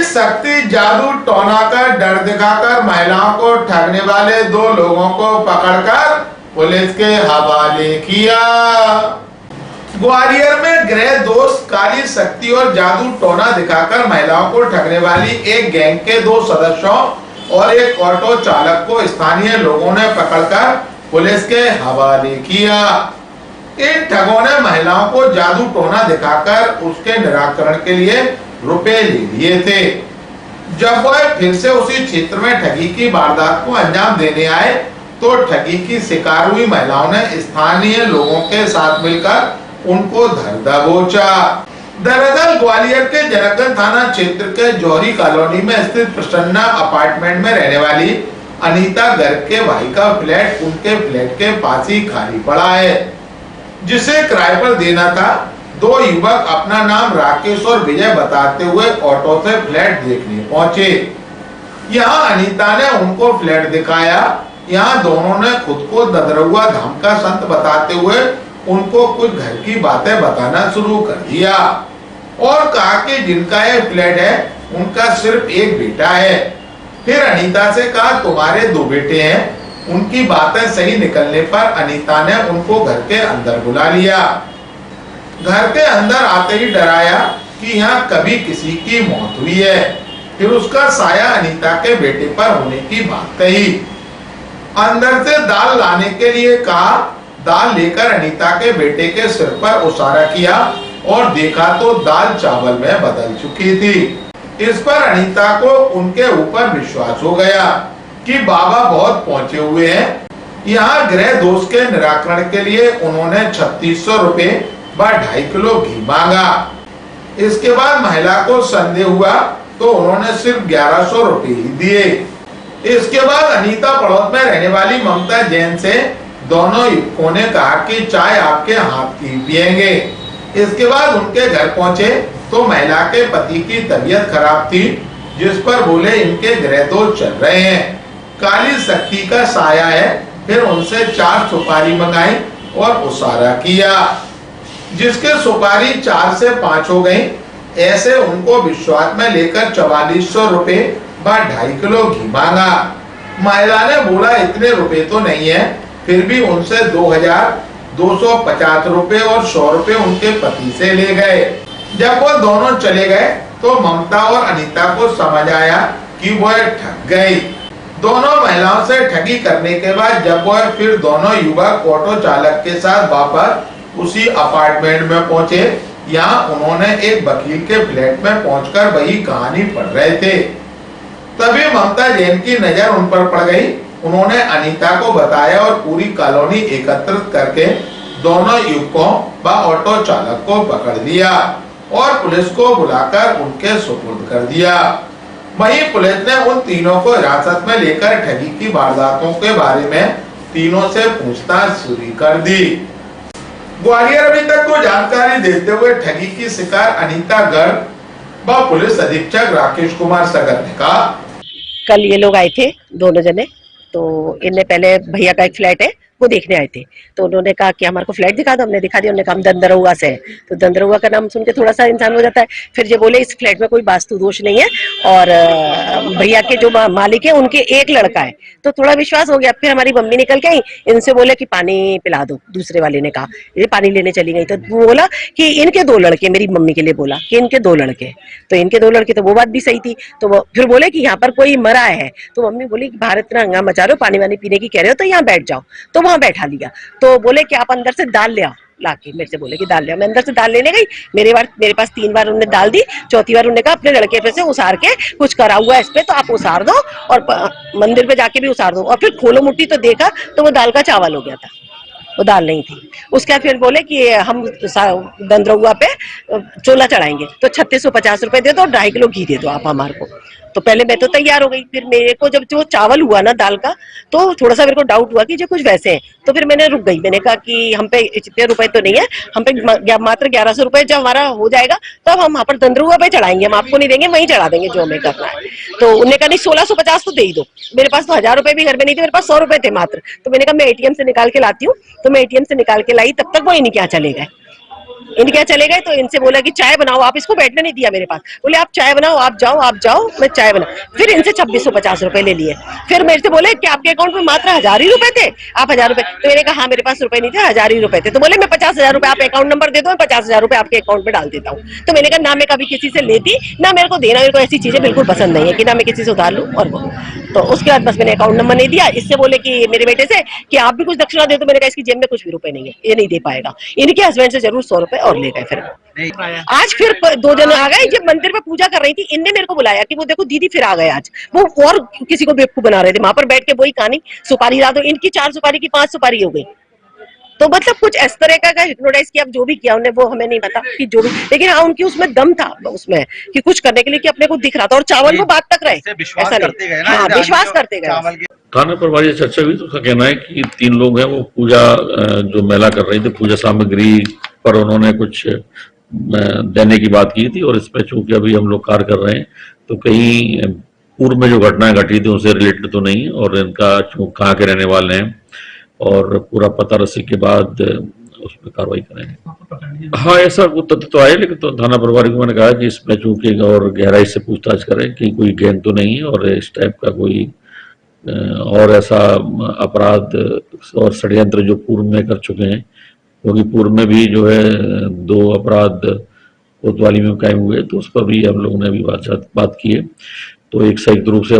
शक्ति जादू टोना कर डर दिखाकर महिलाओं को ठगने वाले 2 लोगों को पकड़कर पुलिस के हवाले किया। ग्वालियर में गृह दोष काली शक्ति और जादू टोना दिखाकर महिलाओं को ठगने वाली एक गैंग के 2 सदस्यों और एक ऑटो चालक को स्थानीय लोगों ने पकड़कर पुलिस के हवाले किया। इन ठगों ने महिलाओं को जादू टोना दिखाकर उसके निराकरण के लिए रुपए ले लिए थे। जब वह फिर से उसी क्षेत्र में ठगी की वारदात को अंजाम देने आए तो ठगी की शिकार हुई महिलाओं ने स्थानीय लोगों के साथ मिलकर उनको धर दबोचा। दरअसल ग्वालियर के जनकगंज थाना क्षेत्र के जौहरी कॉलोनी में स्थित प्रसन्ना अपार्टमेंट में रहने वाली अनीता गर्ग के भाई का फ्लैट उनके फ्लैट के पास ही खाली पड़ा है, जिसे किराए पर देना था। 2 युवक अपना नाम राकेश और विजय बताते हुए ऑटो से फ्लैट देखने पहुंचे। यहाँ अनीता ने उनको फ्लैट दिखाया। यहाँ दोनों ने खुद को ददरुआ धाम का संत बताते हुए उनको कुछ घर की बातें बताना शुरू कर दिया और कहा कि जिनका ये फ्लैट है उनका सिर्फ एक बेटा है। फिर अनीता से कहा तुम्हारे 2 बेटे हैं। उनकी बातें सही निकलने पर अनीता ने उनको घर के अंदर बुला लिया। घर के अंदर आते ही डराया कि यहाँ कभी किसी की मौत हुई है। फिर उसका साया अनीता के बेटे पर होने की बात कही। अंदर से दाल लाने के लिए कहा। दाल लेकर अनीता के बेटे के सिर पर उसारा किया और देखा तो दाल चावल में बदल चुकी थी। इस पर अनीता को उनके ऊपर विश्वास हो गया कि बाबा बहुत पहुंचे हुए हैं। यहाँ गृह दोष के निराकरण के लिए उन्होंने 3600 रुपए व 2.5 किलो घी मांगा। इसके बाद महिला को संदेह हुआ तो उन्होंने सिर्फ 1100 रुपए ही दिए। इसके बाद अनीता पड़ोस में रहने वाली ममता जैन से दोनों युवकों ने कहा कि चाय आपके हाथ की पिएंगे। इसके बाद उनके घर पहुंचे तो महिला के पति की तबीयत खराब थी, जिस पर बोले इनके गृह दोष चल रहे हैं, काली शक्ति का साया है। फिर उनसे 4 सुपारी मंगाई और उसारा किया, जिसके सुपारी 4 से 5 हो गई। ऐसे उनको विश्वास में लेकर 4400 रुपए व 2.5 किलो घी मांगा। महिला ने बोला इतने रुपए तो नहीं है। फिर भी उनसे 2250 रुपए और 100 रुपए उनके पति से ले गए। जब वो दोनों चले गए तो ममता और अनीता को समझ आया कि वह ठग गई। दोनों महिलाओं से ठगी करने के बाद जब वह फिर दोनों युवक ऑटो चालक के साथ वापस उसी अपार्टमेंट में पहुंचे, यहाँ उन्होंने एक वकील के फ्लैट में पहुंचकर वही कहानी पढ़ रहे थे। तभी ममता जैन की नजर उन पर पड़ गई। उन्होंने अनीता को बताया और पूरी कॉलोनी एकत्रित करके दोनों युवकों व ऑटो चालक को पकड़ लिया और पुलिस को बुलाकर उनके सुपुर्द कर दिया। वहीं पुलिस ने उन तीनों को हिरासत में लेकर ठगी की वारदातों के बारे में तीनों से पूछताछ शुरू कर दी। ग्वालियर अभी तक को जानकारी देते हुए ठगी की शिकार अनीता गर्ग व पुलिस अधीक्षक राकेश कुमार सगर ने कहा, कल ये लोग आए थे 2 जने, तो इनने पहले भैया का एक फ्लैट है वो देखने आए थे। तो उन्होंने कहा कि हमारे को फ्लैट दिखा दो। हमने दिखा दिया। उन्होंने कहा हम दंदरुआ से है। तो दंदरुआ का नाम सुन के थोड़ा सा इंसान हो जाता है। फिर ये बोले इस फ्लैट में कोई वास्तु दोष नहीं है और भैया के जो मालिक है उनके एक लड़का है। तो थोड़ा विश्वास हो गया। फिर हमारी मम्मी निकल के आई, इनसे बोले कि पानी पिला दो। दूसरे वाले ने कहा, ये पानी लेने चली गई। तो वो बोला कि इनके 2 लड़के, मेरी मम्मी के लिए बोला कि इनके 2 लड़के। तो इनके 2 लड़के, तो वो बात भी सही थी। तो वो फिर बोले कि यहाँ पर कोई मरा है। तो मम्मी बोली कि बाहर इतना हंगामा मचा रहे हो, पानी वानी पीने की कह रहे हो तो यहाँ बैठ जाओ। तो वहां बैठा लिया। तो बोले कि आप अंदर से दाल ले आओ। लाके मेरे से बोले कि दाल ले आओ। मैं अंदर से दाल लेने गई। मेरे पास 3 बार उन्होंने दाल दी। चौथी बार उन्होंने कहा अपने लड़के पे से उसार के कुछ करा हुआ है इस पे, तो आप उसार दो और मंदिर पे जाके भी उसार दो। और फिर खोलो मुट्ठी तो देखा तो वो दाल का चावल हो गया था, वो दाल नहीं थी। उसके फिर बोले कि हम दंदरुआ पे चोला चढ़ाएंगे तो 3650 रुपए दे दो और 2.5 किलो घी दे दो आप हमारे को। तो पहले मैं तो तैयार हो गई। फिर मेरे को जब जो चावल हुआ ना दाल का, तो थोड़ा सा मेरे को डाउट हुआ कि जो कुछ वैसे हैं। तो फिर मैंने रुक गई। मैंने कहा कि हम पे इतने रुपए तो नहीं है, हम पे मात्र 1100 रुपए जब हमारा हो जाएगा तब हम वहाँ पर दंदरुआ पे चढ़ाएंगे, हम आपको नहीं देंगे, वहीं चढ़ा देंगे जो हमें करना है। तो उन्होंने कहा नहीं 1650 तो दे ही दो। मेरे पास तो 1000 रुपए भी घर में नहीं थे, मेरे पास 100 रुपए थे मात्र। तो मैंने कहा मैं ATM से निकाल के लाती हूँ। तो मैं ATM से निकाल के लाई, तब तक वो इन्हीं के यहाँ चले गए। इनके यहाँ चले गए तो इनसे बोला कि चाय बनाओ आप, इसको बैठने नहीं दिया मेरे पास, बोले आप चाय बनाओ, आप जाओ मैं चाय बना। फिर इनसे 2650 रुपए ले लिए। फिर मेरे से बोले कि आपके अकाउंट में मात्र 1000 ही रुपए थे, आप 1000 रुपए। तो मैंने कहा हाँ मेरे पास रुपए नहीं थे, 1000 ही रुपए थे। तो बोले मैं 50,000 रुपए, आप अकाउंट नंबर दे दो, मैं 50,000 रुपए आपके अकाउंट में डाल देता हूँ। तो मैंने कहा ना मैं कभी किसी से लेती, ना मेरे को देना, मेरे को ऐसी चीजें बिल्कुल पसंद नहीं है कि ना मैं किसी से उधार लूं। और वो तो उसके बाद बस मैंने अकाउंट नंबर नहीं दिया। इससे बोले कि मेरे बेटे से कि आप भी कुछ दक्षिणा दे दो। मैंने कहा इसकी जेब में कुछ भी रुपए नहीं है, ये नहीं दे पाएगा। इनके हस्बैंड से जरूर 100 रुपए और ले गए। फिर आज फिर 2 जने आ गए, जब मंदिर में पूजा कर रही थी इनने मेरे को बुलाया कि वो देखो दीदी फिर आ गए आज। वो और किसी को बेवकूफ बना रहे थे वहां पर बैठ के, वही कहानी, सुपारी ला दो, इनकी 4 सुपारी की 5 सुपारी हो गई। तो मतलब कुछ इस तरह का हिप्नोटाइज किया, जो भी किया उन्हें वो हमें नहीं पता कि जो भी, लेकिन हाँ उनकी उसमें दम था उसमें कि कुछ करने के लिए, कि अपने को दिख रहा था। और चावल वो बात तक रहे, ऐसा नहीं, हाँ विश्वास करते गए। थाना प्रभारी से चर्चा हुई तो उसका कहना है कि 3 लोग हैं वो पूजा जो मेला कर रहे थे, पूजा सामग्री पर उन्होंने कुछ देने की बात की थी। और इसमें चूंकि अभी हम लोग कार्य कर रहे हैं तो कहीं पूर्व में जो घटनाएं घटी थी उनसे रिलेटेड तो नहीं, और इनका कहाँ के रहने वाले हैं और पूरा पता रसी के बाद उस पर कार्रवाई करेंगे। हाँ ऐसा कोई तथ्य तो आए, लेकिन तो थाना प्रभारी को मैंने कहा कि इसमें चूंकि और गहराई से पूछताछ करें कि कोई गैंग तो नहीं है और इस टाइप का कोई और ऐसा अपराध और षड्यंत्र जो पूर्व में कर चुके हैं, क्योंकि पूर्व में भी जो है 2 अपराध कोतवाली में कायम हुए, तो उस पर भी हम लोगों ने अभी बात की है। तो एक संयुक्त रूप से